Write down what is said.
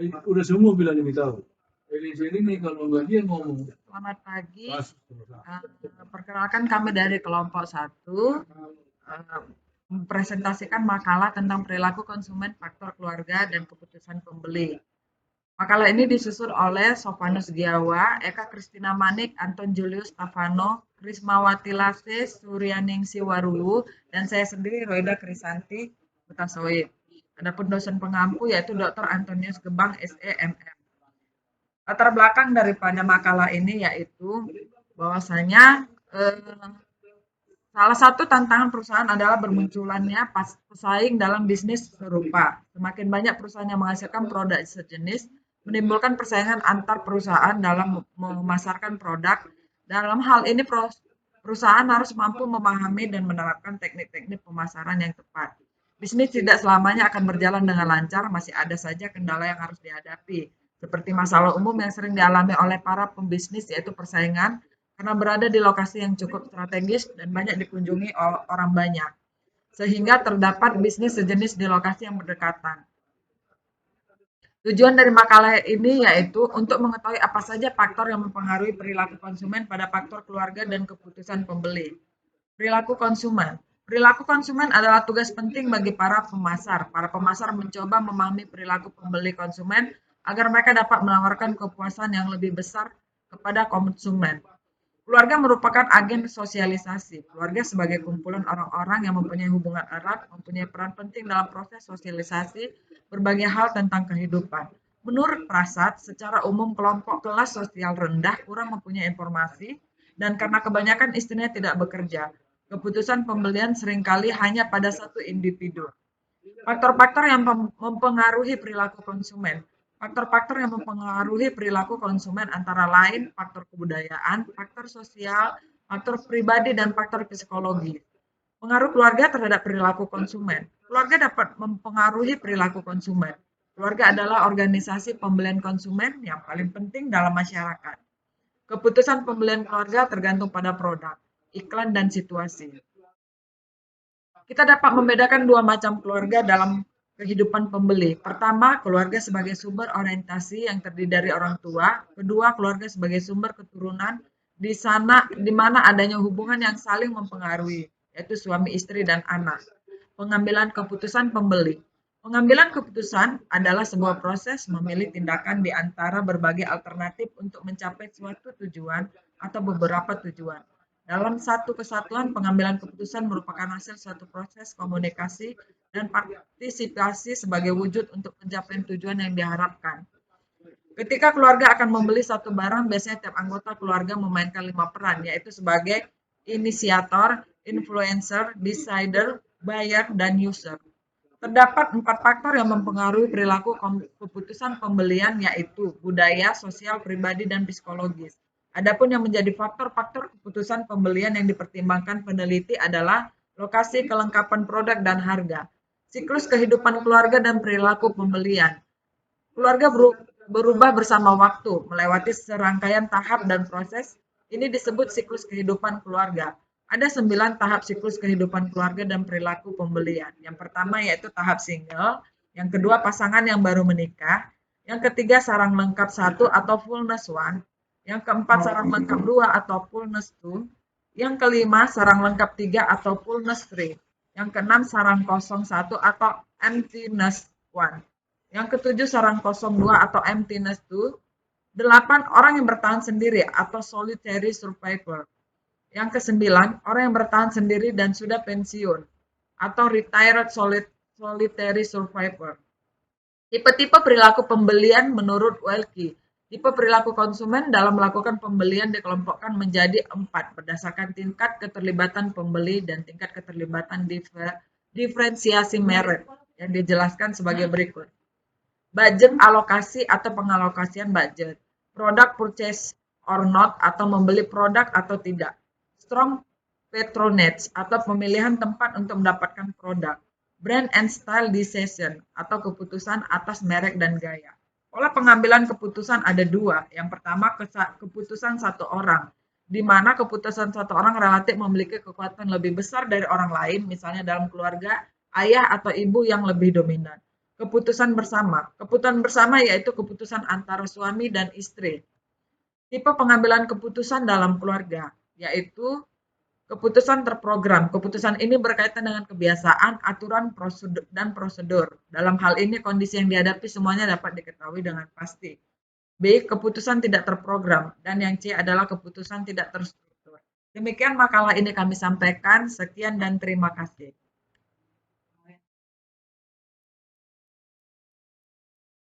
Udah semua bilang ini tahu. Elisa ini kalau nggak dia ngomong. Selamat pagi. Pas. Perkenalkan kami dari kelompok 1 mempresentasikan makalah tentang perilaku konsumen, faktor keluarga, dan keputusan pembeli. Makalah ini disusun oleh Sophanus Giawa, Eka Kristina Manik, Anton Julius Tavano, Krismawati Lase, Suryaningsi Waruwu, dan saya sendiri Roida Krisanti Hutasoid. Adapun dosen pengampu yaitu Dr. Antonius Gebang, SEMM. Latar belakang daripada makalah ini yaitu bahwasanya salah satu tantangan perusahaan adalah bermunculannya pesaing dalam bisnis serupa. Semakin banyak perusahaan yang menghasilkan produk sejenis, menimbulkan persaingan antar perusahaan dalam memasarkan produk. Dalam hal ini perusahaan harus mampu memahami dan menerapkan teknik-teknik pemasaran yang tepat. Bisnis tidak selamanya akan berjalan dengan lancar, masih ada saja kendala yang harus dihadapi, seperti masalah umum yang sering dialami oleh para pembisnis yaitu persaingan karena berada di lokasi yang cukup strategis dan banyak dikunjungi orang banyak, sehingga terdapat bisnis sejenis di lokasi yang berdekatan. Tujuan dari makalah ini yaitu untuk mengetahui apa saja faktor yang mempengaruhi perilaku konsumen pada faktor keluarga dan keputusan pembeli. Perilaku konsumen. Perilaku konsumen adalah tugas penting bagi para pemasar. Para pemasar mencoba memahami perilaku pembeli konsumen agar mereka dapat menawarkan kepuasan yang lebih besar kepada konsumen. Keluarga merupakan agen sosialisasi. Keluarga sebagai kumpulan orang-orang yang mempunyai hubungan erat, mempunyai peran penting dalam proses sosialisasi berbagai hal tentang kehidupan. Menurut Prasad, secara umum kelompok kelas sosial rendah kurang mempunyai informasi dan karena kebanyakan istrinya tidak bekerja, keputusan pembelian seringkali hanya pada satu individu. Faktor-faktor yang mempengaruhi perilaku konsumen. Faktor-faktor yang mempengaruhi perilaku konsumen antara lain faktor kebudayaan, faktor sosial, faktor pribadi, dan faktor psikologi. Pengaruh keluarga terhadap perilaku konsumen. Keluarga dapat mempengaruhi perilaku konsumen. Keluarga adalah organisasi pembelian konsumen yang paling penting dalam masyarakat. Keputusan pembelian keluarga tergantung pada produk, iklan, dan situasi. Kita dapat membedakan dua macam keluarga dalam kehidupan pembeli. Pertama, keluarga sebagai sumber orientasi yang terdiri dari orang tua. Kedua, keluarga sebagai sumber keturunan di mana adanya hubungan yang saling mempengaruhi, yaitu suami istri dan anak. Pengambilan keputusan pembeli. Pengambilan keputusan adalah sebuah proses memilih tindakan di antara berbagai alternatif untuk mencapai suatu tujuan atau beberapa tujuan. Dalam satu kesatuan, pengambilan keputusan merupakan hasil suatu proses komunikasi dan partisipasi sebagai wujud untuk mencapai tujuan yang diharapkan. Ketika keluarga akan membeli satu barang, biasanya tiap anggota keluarga memainkan 5 peran, yaitu sebagai inisiator, influencer, decider, buyer, dan user. Terdapat 4 faktor yang mempengaruhi perilaku keputusan pembelian, yaitu budaya, sosial, pribadi, dan psikologis. Adapun yang menjadi faktor-faktor keputusan pembelian yang dipertimbangkan peneliti adalah lokasi, kelengkapan produk, dan harga. Siklus kehidupan keluarga dan perilaku pembelian. Keluarga berubah bersama waktu, melewati serangkaian tahap dan proses. Ini disebut siklus kehidupan keluarga. Ada 9 tahap siklus kehidupan keluarga dan perilaku pembelian. Yang pertama yaitu tahap single, yang kedua pasangan yang baru menikah, yang ketiga sarang lengkap 1 atau fullness 1, yang keempat sarang lengkap 2 atau fullness 2, yang kelima sarang lengkap 3 atau fullness 3, yang keenam sarang kosong 1 atau emptiness 1. Yang ketujuh sarang kosong 2 atau emptiness 2. 8 orang yang bertahan sendiri atau solitary survivor. Yang kesembilan orang yang bertahan sendiri dan sudah pensiun atau retired solitary survivor. Tipe-tipe perilaku pembelian menurut Welke. Tipe perilaku konsumen dalam melakukan pembelian dikelompokkan menjadi 4 berdasarkan tingkat keterlibatan pembeli dan tingkat keterlibatan diferensiasi merek yang dijelaskan sebagai berikut. Budget alokasi atau pengalokasian budget. Product purchase or not atau membeli produk atau tidak. Strong patronage atau pemilihan tempat untuk mendapatkan produk. Brand and style decision atau keputusan atas merek dan gaya. Pola pengambilan keputusan ada 2. Yang pertama keputusan satu orang, di mana keputusan satu orang relatif memiliki kekuatan lebih besar dari orang lain, misalnya dalam keluarga, ayah atau ibu yang lebih dominan. Keputusan bersama. Keputusan bersama yaitu keputusan antara suami dan istri. Tipe pengambilan keputusan dalam keluarga, yaitu keputusan terprogram. Keputusan ini berkaitan dengan kebiasaan, aturan, dan prosedur. Dalam hal ini, kondisi yang dihadapi semuanya dapat diketahui dengan pasti. B. Keputusan tidak terprogram. Dan yang C adalah keputusan tidak terstruktur. Demikian makalah ini kami sampaikan. Sekian dan terima kasih.